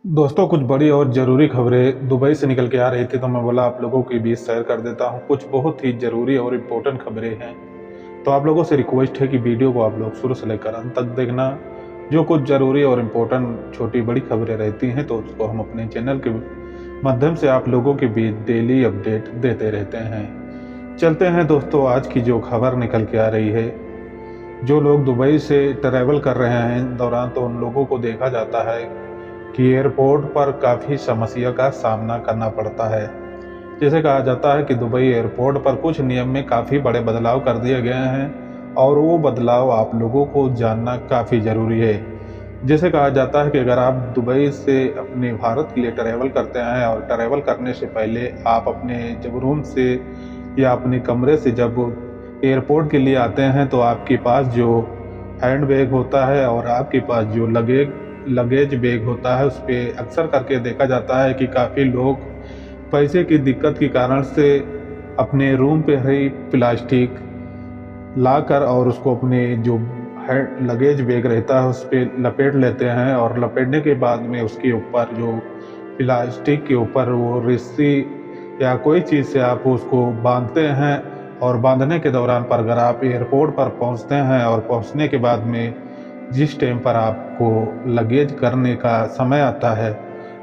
दोस्तों, कुछ बड़ी और ज़रूरी खबरें दुबई से निकल के आ रही थी, तो मैं बोला आप लोगों के बीच शेयर कर देता हूँ। कुछ बहुत ही ज़रूरी और इम्पोर्टेंट खबरें हैं, तो आप लोगों से रिक्वेस्ट है कि वीडियो को आप लोग शुरू से लेकर अंत तक देखना। जो कुछ ज़रूरी और इम्पोर्टेंट छोटी-बड़ी खबरें रहती हैं, तो उसको हम अपने चैनल के माध्यम से आप लोगों के बीच डेली अपडेट देते रहते हैं। चलते हैं दोस्तों, आज की जो खबर निकल के आ रही है, जो लोग दुबई से ट्रैवल कर रहे हैं दौरान, तो उन लोगों को देखा जाता है कि एयरपोर्ट पर काफ़ी समस्या का सामना करना पड़ता है। जैसे कहा जाता है कि दुबई एयरपोर्ट पर कुछ नियम में काफ़ी बड़े बदलाव कर दिए गए हैं और वो बदलाव आप लोगों को जानना काफ़ी ज़रूरी है। जैसे कहा जाता है कि अगर आप दुबई से अपने भारत के लिए ट्रैवल करते हैं और ट्रैवल करने से पहले आप अपने जब रूम से या अपने कमरे से जब एयरपोर्ट के लिए आते हैं, तो आपके पास जो हैंड बैग होता है और आपके पास जो लगेज बैग होता है, उस पे अक्सर करके देखा जाता है कि काफ़ी लोग पैसे की दिक्कत के कारण से अपने रूम पे ही प्लास्टिक लाकर और उसको अपने जो लगेज बैग रहता है उस पे लपेट लेते हैं, और लपेटने के बाद में उसके ऊपर जो प्लास्टिक के ऊपर वो रस्सी या कोई चीज़ से आप उसको बांधते हैं। और बांधने के दौरान पर अगर आप एयरपोर्ट पर पहुंचते हैं और पहुंचने के बाद में जिस टाइम पर आपको लगेज करने का समय आता है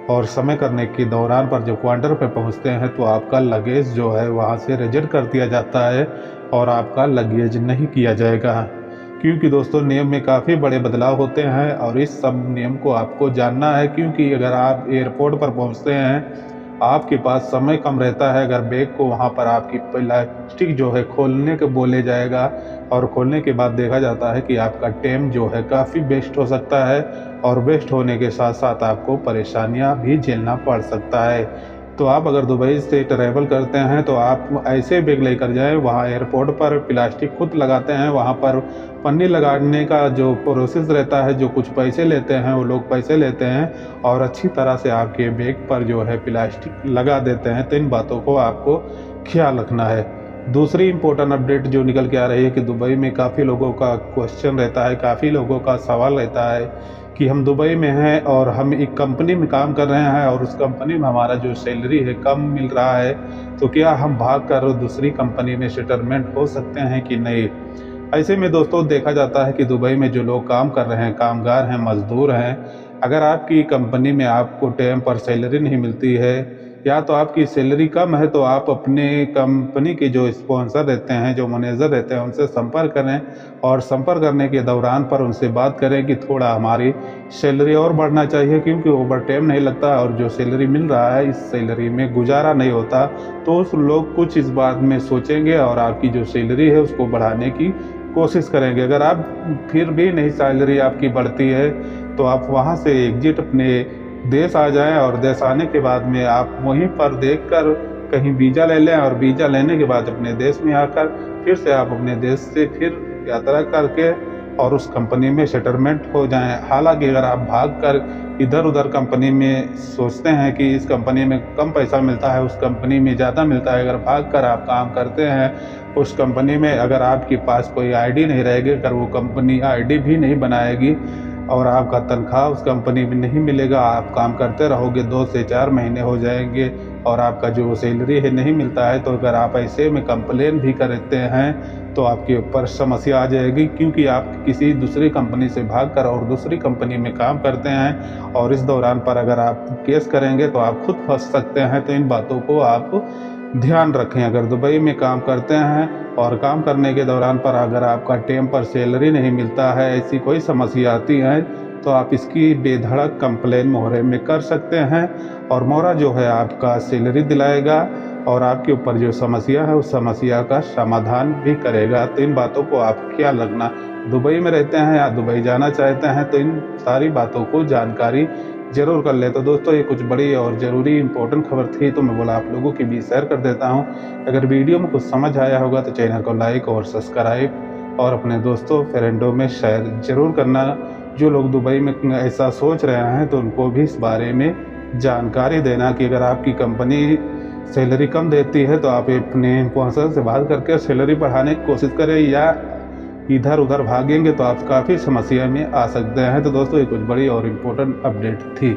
और समय करने के दौरान पर जब काउंटर पे पहुंचते हैं, तो आपका लगेज जो है वहां से रिजेक्ट कर दिया जाता है और आपका लगेज नहीं किया जाएगा। क्योंकि दोस्तों, नियम में काफ़ी बड़े बदलाव होते हैं और इस सब नियम को आपको जानना है, क्योंकि अगर आप एयरपोर्ट पर पहुंचते हैं, आपके पास समय कम रहता है। अगर बैग को वहाँ पर आपकी प्लास्टिक जो है खोलने को बोले जाएगा, और खोलने के बाद देखा जाता है कि आपका टाइम जो है काफ़ी वेस्ट हो सकता है, और वेस्ट होने के साथ साथ आपको परेशानियाँ भी झेलना पड़ सकता है। तो आप अगर दुबई से ट्रैवल करते हैं, तो आप ऐसे बैग लेकर जाएं। वहाँ एयरपोर्ट पर प्लास्टिक खुद लगाते हैं, वहाँ पर पन्नी लगाने का जो प्रोसेस रहता है, जो कुछ पैसे लेते हैं वो लोग पैसे लेते हैं और अच्छी तरह से आपके बैग पर जो है प्लास्टिक लगा देते हैं। तो इन बातों को आपको ख्याल रखना है। दूसरी इम्पोर्टेंट अपडेट जो निकल के आ रही है कि दुबई में काफ़ी लोगों का क्वेश्चन रहता है, काफ़ी लोगों का सवाल रहता है कि हम दुबई में हैं और हम एक कंपनी में काम कर रहे हैं और उस कंपनी में हमारा जो सैलरी है कम मिल रहा है, तो क्या हम भाग कर दूसरी कंपनी में सेटलमेंट हो सकते हैं कि नहीं। ऐसे में दोस्तों, देखा जाता है कि दुबई में जो लोग काम कर रहे हैं, कामगार हैं, मजदूर हैं, अगर आपकी कंपनी में आपको टाइम पर सैलरी नहीं मिलती है या तो आपकी सैलरी कम है, तो आप अपने कंपनी के जो स्पॉन्सर रहते हैं, जो मैनेजर रहते हैं, उनसे संपर्क करें और संपर्क करने के दौरान पर उनसे बात करें कि थोड़ा हमारी सैलरी और बढ़ना चाहिए, क्योंकि ओवर टाइम नहीं लगता और जो सैलरी मिल रहा है इस सैलरी में गुजारा नहीं होता। तो उस लोग कुछ इस बात में सोचेंगे और आपकी जो सैलरी है उसको बढ़ाने की कोशिश करेंगे। अगर आप फिर भी नहीं सैलरी आपकी बढ़ती है, तो आप वहाँ से एग्जिट अपने देश आ जाएं, और देश आने के बाद में आप वहीं पर देखकर कहीं वीज़ा ले लें, और वीज़ा लेने के बाद अपने देश में आकर फिर से आप अपने देश से फिर यात्रा करके और उस कंपनी में सेटलमेंट हो जाएं। हालांकि अगर आप भागकर इधर उधर कंपनी में सोचते हैं कि इस कंपनी में कम पैसा मिलता है, उस कंपनी में ज़्यादा मिलता है, अगर भागकर आप काम करते हैं उस कंपनी में, अगर आपके पास कोई आईडी नहीं रहेगी, अगर वो कंपनी आईडी भी नहीं बनाएगी और आपका तनख्वाह उस कंपनी में नहीं मिलेगा, आप काम करते रहोगे, 2 से 4 महीने हो जाएंगे और आपका जो सैलरी है नहीं मिलता है, तो अगर आप ऐसे में कंप्लेन भी करते हैं तो आपके ऊपर समस्या आ जाएगी, क्योंकि आप किसी दूसरी कंपनी से भागकर और दूसरी कंपनी में काम करते हैं और इस दौरान पर अगर आप केस करेंगे तो आप खुद फंस सकते हैं। तो इन बातों को आप ध्यान रखें। अगर दुबई में काम करते हैं और काम करने के दौरान पर अगर आपका टाइम पर सैलरी नहीं मिलता है, ऐसी कोई समस्या आती है, तो आप इसकी बेधड़क कंप्लेन मोहरे में कर सकते हैं और मोहरा जो है आपका सैलरी दिलाएगा और आपके ऊपर जो समस्या है उस समस्या का समाधान भी करेगा। तो इन बातों को आप ख्याल रखना। दुबई में रहते हैं या दुबई जाना चाहते हैं, तो इन सारी बातों को जानकारी ज़रूर कर ले। तो दोस्तों, ये कुछ बड़ी और ज़रूरी इंपॉर्टेंट खबर थी, तो मैं बोला आप लोगों के बीच शेयर कर देता हूँ। अगर वीडियो में कुछ समझ आया होगा तो चैनल को लाइक और सब्सक्राइब और अपने दोस्तों फ्रेंडों में शेयर ज़रूर करना। जो लोग दुबई में ऐसा सोच रहे हैं तो उनको भी इस बारे में जानकारी देना कि अगर आपकी कंपनी सैलरी कम देती है तो आप अपने स्पॉन्सर से बात करके सैलरी बढ़ाने की कोशिश करें, या इधर उधर भागेंगे तो आप काफ़ी समस्या में आ सकते हैं। तो दोस्तों, ये कुछ बड़ी और इम्पोर्टेंट अपडेट थी।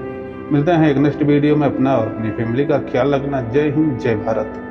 मिलते हैं एक नेक्स्ट वीडियो में। अपना और अपनी फैमिली का ख्याल रखना। जय हिंद, जय भारत।